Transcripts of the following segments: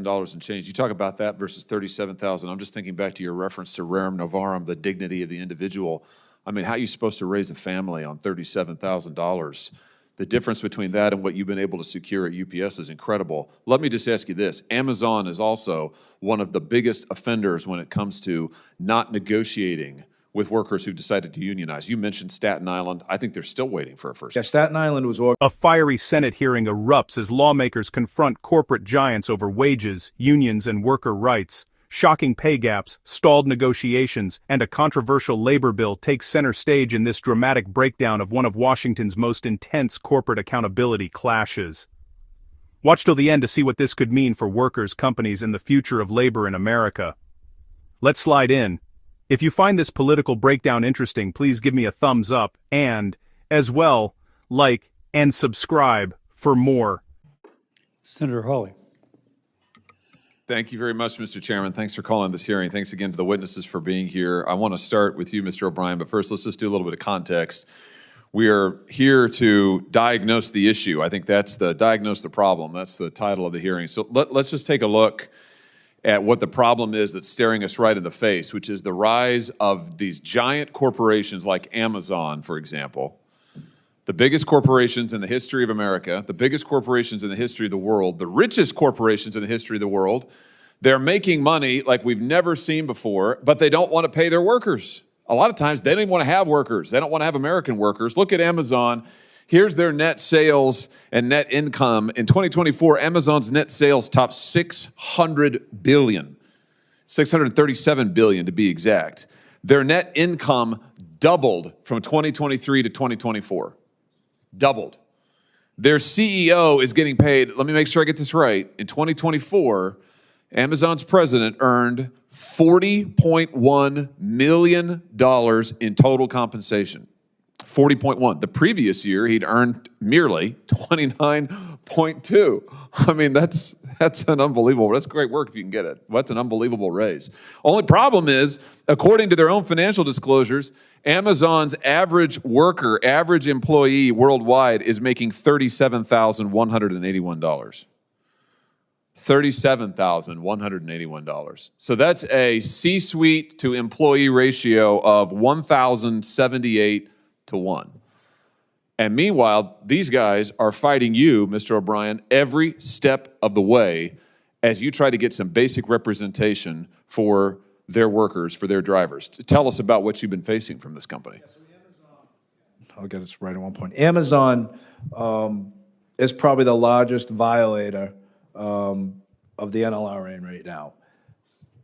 $37 and change. You talk about that versus 37,000. I'm just thinking back to your reference to rerum novarum, the dignity of the individual. I mean, how are you supposed to raise a family on $37,000? The difference between that and what you've been able to secure at UPS is incredible. Let me just ask you this. Amazon is also one of the biggest offenders when it comes to not negotiating with workers who've decided to unionize. You mentioned Staten Island. I think they're still waiting for a first. Yeah, Staten Island was A fiery Senate hearing erupts as lawmakers confront corporate giants over wages, unions, and worker rights. Shocking pay gaps, stalled negotiations, and a controversial labor bill take center stage in this dramatic breakdown of one of Washington's most intense corporate accountability clashes. Watch till the end to see what this could mean for workers, companies, and the future of labor in America. Let's slide in. If you find this political breakdown interesting, please give me a thumbs up and, as well, like and subscribe for more. Senator Hawley. Thank you very much, Mr. Chairman. Thanks for calling this hearing. Thanks again to the witnesses for being here. I want to start with you, Mr. O'Brien, but first let's just do a little bit of context. We are here to diagnose the issue. I think that's diagnose the problem. That's the title of the hearing. So let's just take a look at what the problem is that's staring us right in the face, which is the rise of these giant corporations like Amazon, for example. The biggest corporations in the history of America, the biggest corporations in the history of the world, the richest corporations in the history of the world, they're making money like we've never seen before, but they don't want to pay their workers. A lot of times, they don't even want to have workers. They don't want to have American workers. Look at Amazon. Here's their net sales and net income. In 2024, Amazon's net sales topped $600 billion, $637 billion to be exact. Their net income doubled from 2023 to 2024. Doubled. Their CEO is getting paid, let me make sure I get this right, in 2024, Amazon's president earned $40.1 million in total compensation. 40.1. The previous year, he'd earned merely 29.2. I mean, that's an unbelievable, that's great work if you can get it. That's an unbelievable raise. Only problem is, according to their own financial disclosures, Amazon's average worker, average employee worldwide is making $37,181. $37,181. So that's a C-suite to employee ratio of 1,078 to 1. And meanwhile, these guys are fighting you, Mr. O'Brien, every step of the way as you try to get some basic representation for their workers, for their drivers. Tell us about what you've been facing from this company. I'll get this right at one point. Amazon is probably the largest violator of the NLRA right now.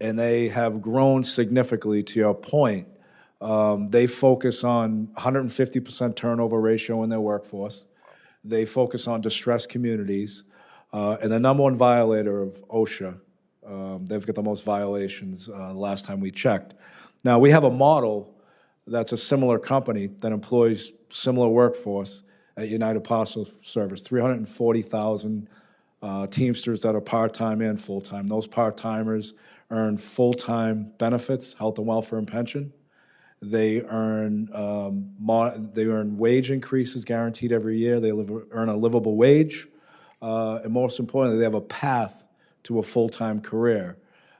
And they have grown significantly, to your point. They focus on 150% turnover ratio in their workforce. They focus on distressed communities. And the number one violator of OSHA, they've got the most violations the last time we checked. Now, we have a model that's a similar company that employs similar workforce at United Parcel Service, 340,000 Teamsters that are part-time and full-time. Those part-timers earn full-time benefits, health and welfare and pension. They earn wage increases guaranteed every year. They earn a livable wage. And most importantly, they have a path to a full-time career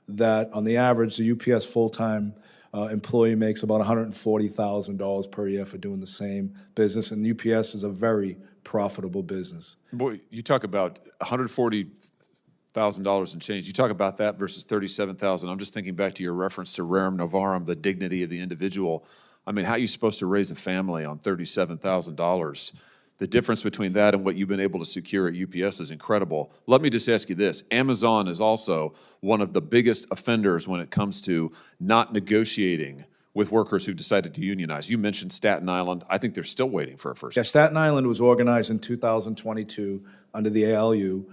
that, on the average, the UPS full-time employee makes about $140,000 per year for doing the same business, and UPS is a very profitable business. Boy, you talk about $140,000 and change. You talk about that versus 37,000. I'm just thinking back to your reference to rerum novarum, the dignity of the individual. I mean, how are you supposed to raise a family on $37,000? The difference between that and what you've been able to secure at UPS is incredible. Let me just ask you this. Amazon is also one of the biggest offenders when it comes to not negotiating with workers who've decided to unionize. You mentioned Staten Island. I think they're still waiting for a first. Yeah, Staten Island was organized in 2022 under the ALU.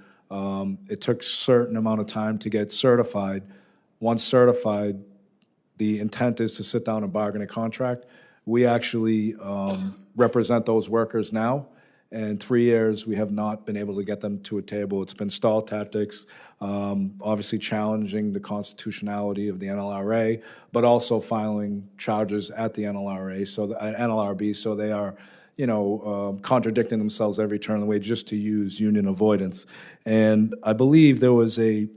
It took a certain amount of time to get certified. Once certified, the intent is to sit down and bargain a contract. We actually represent those workers now. In 3 years, we have not been able to get them to a table. It's been stall tactics, obviously challenging the constitutionality of the NLRA, but also filing charges at the NLRA, so the NLRB, so they are, contradicting themselves every turn of the way just to use union avoidance. And I believe there was a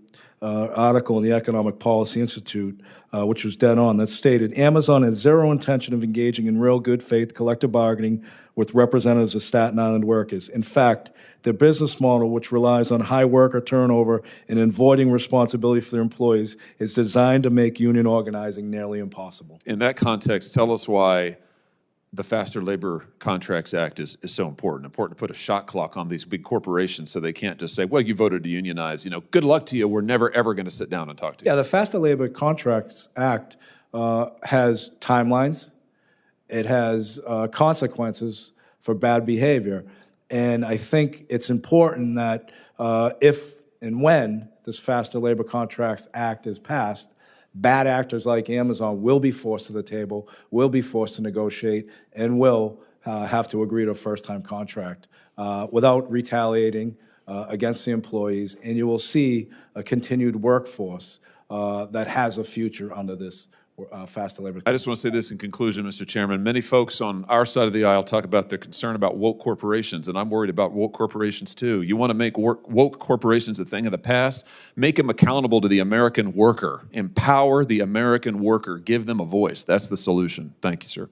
article in the Economic Policy Institute, which was dead on, that stated, Amazon has zero intention of engaging in real good faith collective bargaining with representatives of Staten Island workers. In fact, their business model, which relies on high worker turnover and avoiding responsibility for their employees, is designed to make union organizing nearly impossible. In that context, tell us why the Faster Labor Contracts Act is so important. Important to put a shot clock on these big corporations so they can't just say, well, you voted to unionize. You know, good luck to you. We're never, ever going to sit down and talk to you. Yeah, the Faster Labor Contracts Act has timelines. It has consequences for bad behavior. And I think it's important that if and when this Faster Labor Contracts Act is passed, bad actors like Amazon will be forced to the table, will be forced to negotiate, and will have to agree to a first-time contract without retaliating against the employees. And you will see a continued workforce that has a future under this Faster Labor. I just want to say this in conclusion, Mr. Chairman. Many folks on our side of the aisle talk about their concern about woke corporations, and I'm worried about woke corporations too. You want to make woke corporations a thing of the past? Make them accountable to the American worker. Empower the American worker. Give them a voice. That's the solution. Thank you, sir.